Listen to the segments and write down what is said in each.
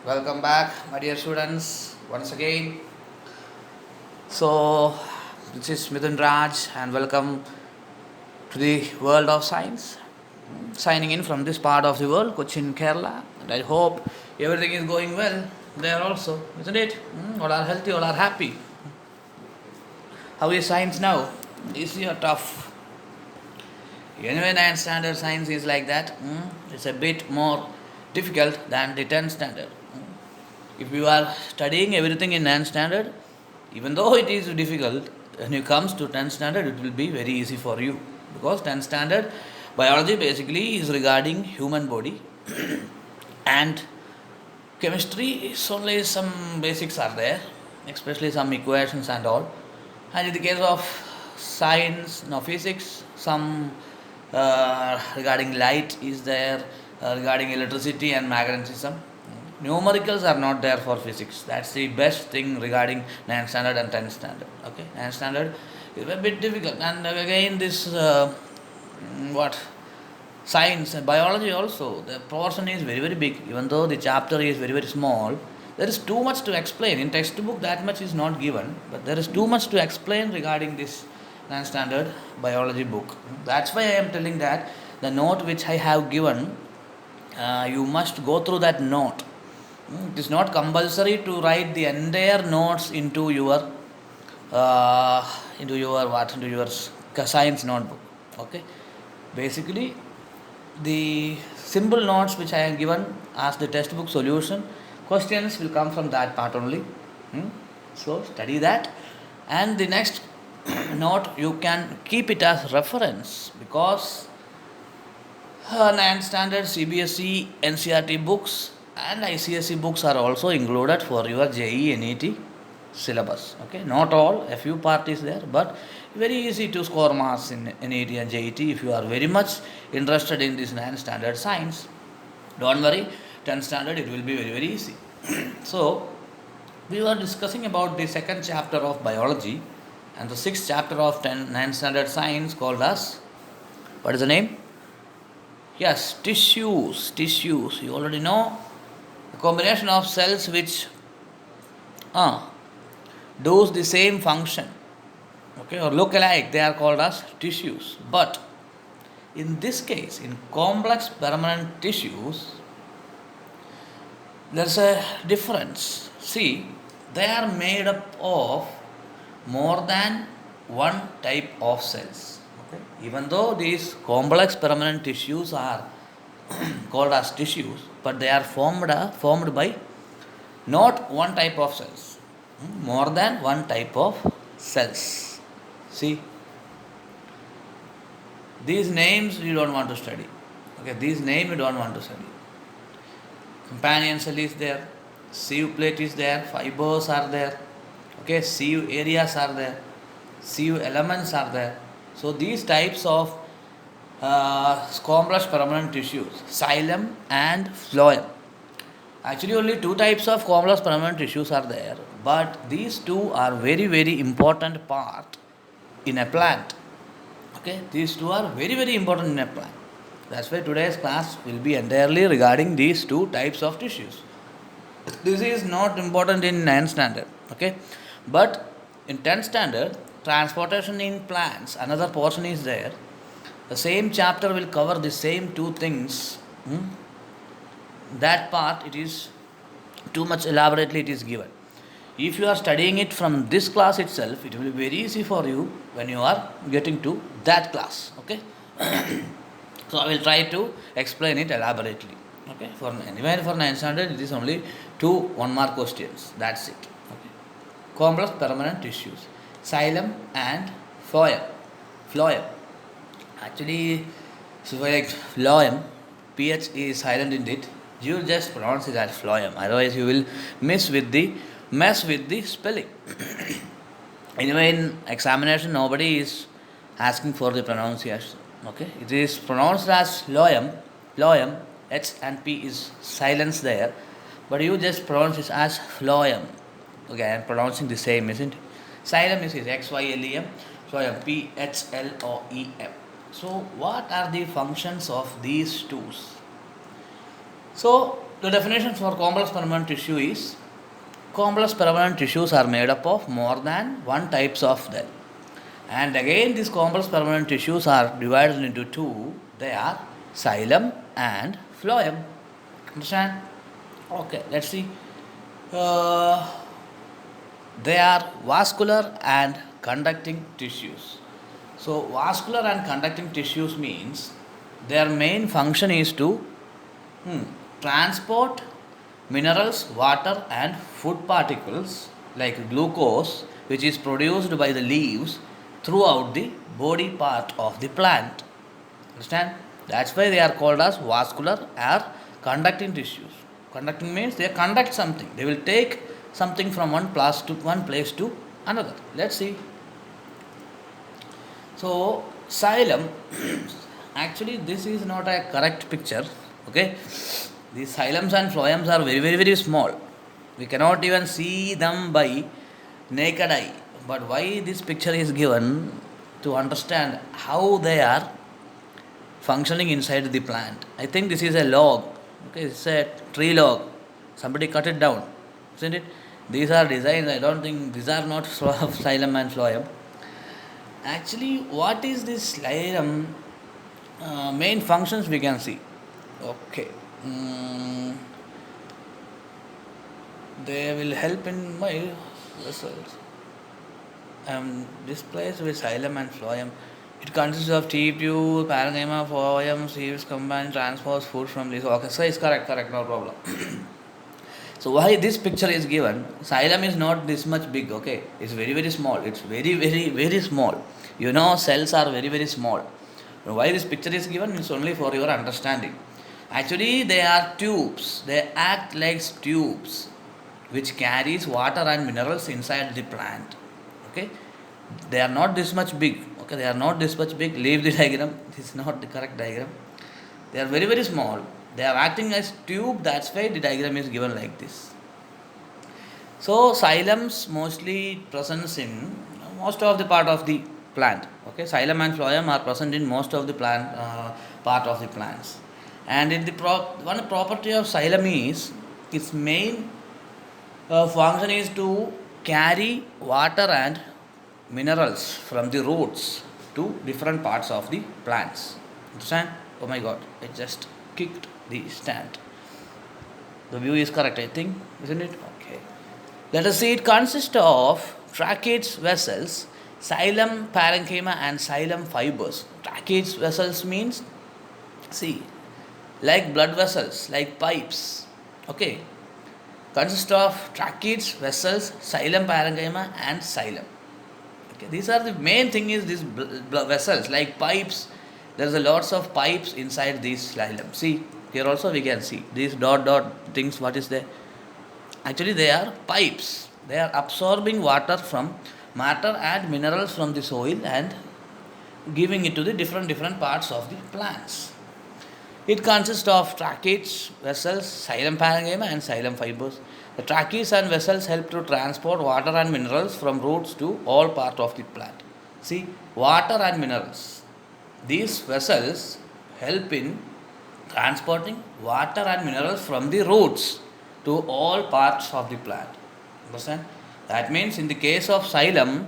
Welcome back, my dear students, once again. So, this is Mithun Raj, and welcome to the world of science. Signing in from this part of the world, Cochin, Kerala, and I hope everything is going well there also, isn't it? All are healthy, all are happy. How is science now? Easy or tough? Anyway, 9th standard science is like that. It's a bit more difficult than the 10th standard. If you are studying everything in 9th standard, even though it is difficult, when it comes to 10th standard, it will be very easy for you. Because 10th standard biology basically is regarding human body and chemistry is only some basics are there, especially some equations and all. And in the case of science, no physics, some regarding light is there, regarding electricity and magnetism. Numericals are not there for physics. That's the best thing regarding 9th standard and 10th standard. Okay, 9th standard is a bit difficult. And again, this what science and biology also, the portion is very very big. Even though the chapter is very very small, there is too much to explain. In textbook, that much is not given, but there is too much to explain regarding this 9th standard biology book. That's why I am telling that the note which I have given, you must go through that note. It is not compulsory to write the entire notes into your science notebook. Okay, basically the simple notes which I have given as the textbook solution, questions will come from that part only. So study that, and the next note you can keep it as reference because 9th standard CBSE, NCRT books and ICSE books are also included for your JEE NET syllabus. Okay, not all, a few part is there, but very easy to score marks in NET and JET if you are very much interested in this 9th standard science. Don't worry, 10th standard it will be very very easy. So we were discussing about the second chapter of biology and the sixth chapter of 9th standard science called as, what is the name? Yes, tissues. Tissues. You already know. A combination of cells which does the same function. Okay, or look alike. They are called as tissues. But in this case, in complex permanent tissues, there's a difference. See, they are made up of more than one type of cells. Okay? Even though these complex permanent tissues are called as tissues, but they are formed by not one type of cells, more than one type of cells. See, these names you don't want to study. Okay, these names you don't want to study. Companion cell is there, sieve plate is there, fibers are there, okay, sieve areas are there, sieve elements are there. So these types of complex permanent tissues, xylem and phloem. Actually, only two types of complex permanent tissues are there, but these two are very very important part in a plant. Okay, these two are very very important in a plant. That's why today's class will be entirely regarding these two types of tissues. This is not important in 9th standard, okay, but in 10th standard, transportation in plants, another portion is there. The same chapter will cover the same two things. That part it is too much elaborately it is given. If you are studying it from this class itself, it will be very easy for you when you are getting to that class. Okay. So I will try to explain it elaborately. Okay. For anyway for 9th standard, it is only two 1 mark questions. That's it. Okay. Complex permanent tissues, xylem and phloem. Phloem. Actually, so like phloem, ph is silent in it. You just pronounce it as phloem. Otherwise, you will mess with the spelling. Anyway, in examination, nobody is asking for the pronunciation. Okay, it is pronounced as phloem. Phloem. H and P is silence there, but you just pronounce it as phloem. Okay, I am pronouncing the same, isn't it? Xylem is XYLEM. Phloem, PHLOEM. So, what are the functions of these tools? So, The definition for complex permanent tissue is complex permanent tissues are made up of more than one types of them. And again, these complex permanent tissues are divided into two. They are xylem and phloem. Understand? Okay, let's see. Uh, they are vascular and conducting tissues. So, vascular and conducting tissues means their main function is to transport minerals, water, and food particles like glucose, which is produced by the leaves throughout the body part of the plant. Understand? That's why they are called as vascular or conducting tissues. Conducting means they conduct something. They will take something from one place to another. Let's see. So xylem, actually this is not a correct picture. Okay, these xylems and phloems are very small. We cannot even see them by naked eye. But why this picture is given to understand how they are functioning inside the plant. I think this is a log. Okay, it's a tree log. Somebody cut it down, isn't it? These are designs. I don't think these are not xylem and phloem. Actually, what is this xylem? Main functions we can see. Okay. They will help in my results. Displaced with xylem and phloem. It consists of tube, parenchyma, phloem, sieves, combine, transports food from this. Okay, so it's correct, no problem. So why this picture is given? Xylem is not this much big, okay? It's very small. It's very small. You know, cells are very small. Why this picture is given is only for your understanding. Actually, they are tubes. They act like tubes which carries water and minerals inside the plant. Okay, they are not this much big. Okay, they are not this much big. Leave the diagram. This is not the correct diagram. They are very small. They are acting as tube. That's why the diagram is given like this. So xylems mostly present in most of the part of the plant. Okay, xylem and phloem are present in most of the plant part of the plants. And in the one property of xylem is its main function is to carry water and minerals from the roots to different parts of the plants. Understand? Oh my god, I just kicked the stand. The view is correct, I think, isn't it? Okay. Let us see, it consists of tracheids vessels, xylem parenchyma, and xylem fibers. Tracheids vessels means, see, like blood vessels, like pipes. Okay. Consist of tracheids, vessels, xylem parenchyma, and xylem. Okay, these are the main thing is these vessels like pipes. There is a lots of pipes inside these xylem. See here also we can see these dot things. What is there? Actually, they are pipes. They are absorbing water from matter and minerals from the soil and giving it to the different parts of the plants. It consists of tracheids, vessels, xylem parenchyma, and xylem fibers. The tracheids and vessels help to transport water and minerals from roots to all parts of the plant. See, water and minerals. These vessels help in transporting water and minerals from the roots to all parts of the plant. Understand? That means in the case of xylem,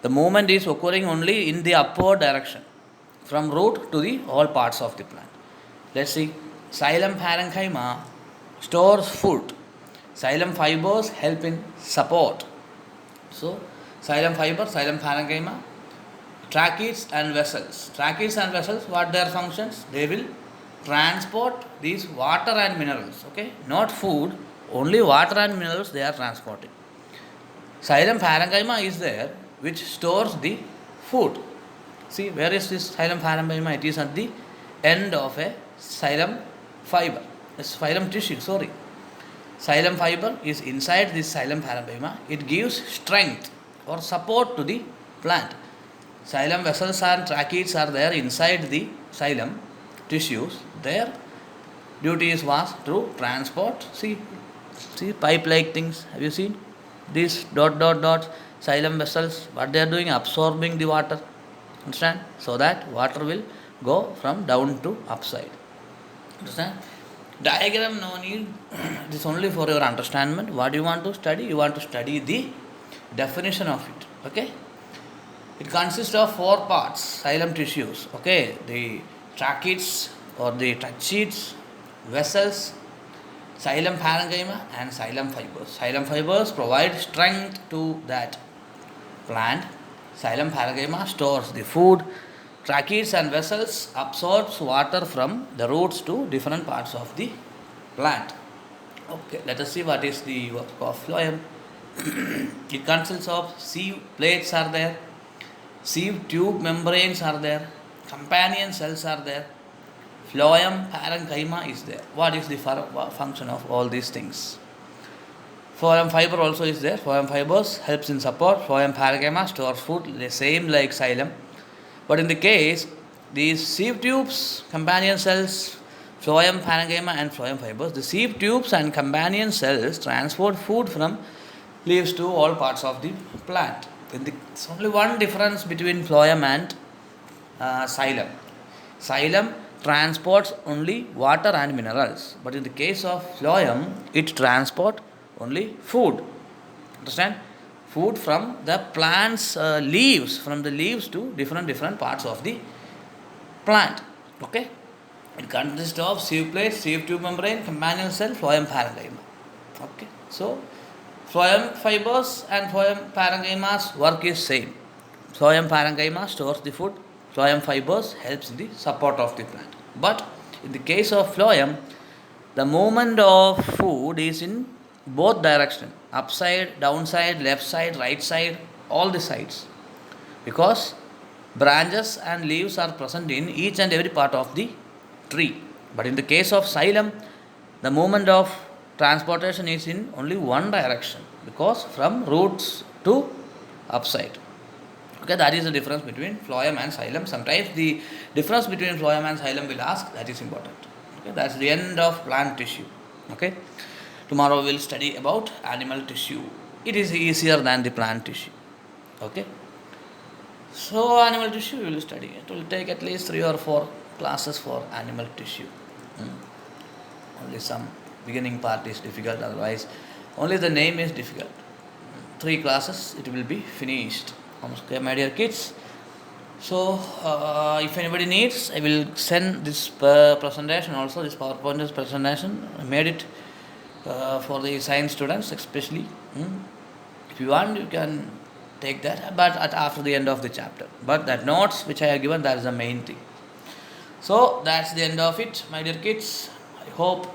the movement is occurring only in the upward direction, from root to the all parts of the plant. Let's see. Xylem parenchyma stores food. Xylem fibers help in support. So, xylem fiber, xylem parenchyma, tracheids and vessels. Tracheids and vessels, what their functions? They will transport these water and minerals. Okay, not food, only water and minerals they are transporting. Xylem parenchyma is there, which stores the food. See, where is this xylem parenchyma? It is at the end of a xylem fiber, xylem tissue, sorry. Xylem fiber is inside this xylem parenchyma. It gives strength or support to the plant. Xylem vessels and tracheids are there inside the xylem tissues. Their duty is was to transport. See pipe-like things. Have you seen these dots? Xylem vessels. What they are doing? Absorbing the water. Understand? So that water will go from down to upside. Understand? Diagram no need, it is only for your understanding. What you want to study? You want to study the definition of it. Okay? It consists of four parts, xylem tissues. Okay? The tracheids or the tracheids, vessels, xylem parenchyma and xylem fibers. Xylem fibers provide strength to that plant. Xylem parenchyma stores the food. Tracheids and vessels absorbs water from the roots to different parts of the plant. Okay, let us see what is the work of phloem. It consists of sieve plates are there, sieve tube membranes are there, companion cells are there, phloem parenchyma is there. What is the function of all these things? Phloem fiber also is there. Phloem fibers helps in support. Phloem parenchyma stores food, the same like xylem. But in the case, these sieve tubes, companion cells, phloem parenchyma and phloem fibers, the sieve tubes and companion cells transport food from leaves to all parts of the plant. It's only one difference between phloem and xylem. Xylem transports only water and minerals, but in the case of phloem, it transports only food. Understand? Food from the plant's leaves, from the leaves to different parts of the plant. Okay? It consists of sieve plate, sieve tube membrane, companion cell, phloem parenchyma. Okay? So, phloem fibers and phloem parenchyma's work is same. Phloem parenchyma stores the food. Phloem fibers helps in the support of the plant. But in the case of phloem, the movement of food is in both direction, upside, downside, left side, right side, all the sides, because branches and leaves are present in each and every part of the tree. But in the case of xylem, the movement of transportation is in only one direction, because from roots to upside. Okay, that is the difference between phloem and xylem. Sometimes the difference between phloem and xylem will ask, that is important. Okay, that's the end of plant tissue. Okay, tomorrow we will study about animal tissue. It is easier than the plant tissue. Okay, so animal tissue we will study. It will take at least 3 or 4 classes for animal tissue. Only some beginning part is difficult, otherwise only the name is difficult. 3 classes it will be finished. Okay, my dear kids. So, if anybody needs, I will send this presentation also, this PowerPoint presentation. I made it for the science students especially. If you want, you can take that, but after the end of the chapter. But that notes which I have given, that is the main thing. So, that's the end of it, my dear kids. I hope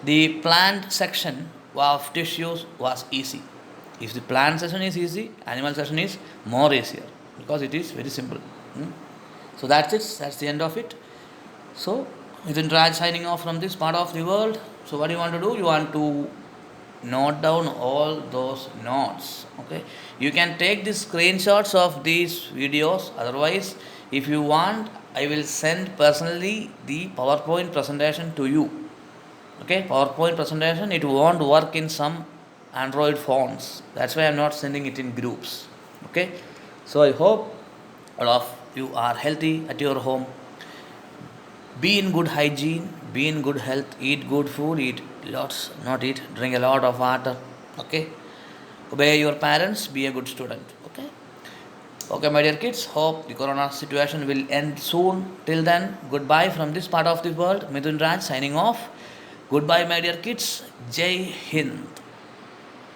the plant section of tissues was easy. If the plant section is easy, animal section is more easier, because it is very simple. So that's it, that's the end of it. So, Mithun Raj signing off from this part of the world. So what do you want to do? You want to note down all those notes. Okay, you can take the screenshots of these videos. Otherwise, if you want, I will send personally the PowerPoint presentation to you. Okay, PowerPoint presentation, it won't work in some Android phones. That's why I'm not sending it in groups. Okay, so I hope all of you are healthy at your home. Be in good hygiene, be in good health, eat good food, drink a lot of water. Okay, obey your parents, be a good student. Okay, okay, my dear kids, hope the corona situation will end soon. Till then, goodbye from this part of the world. Mithun Raj signing off. Goodbye, my dear kids. Jai Hind.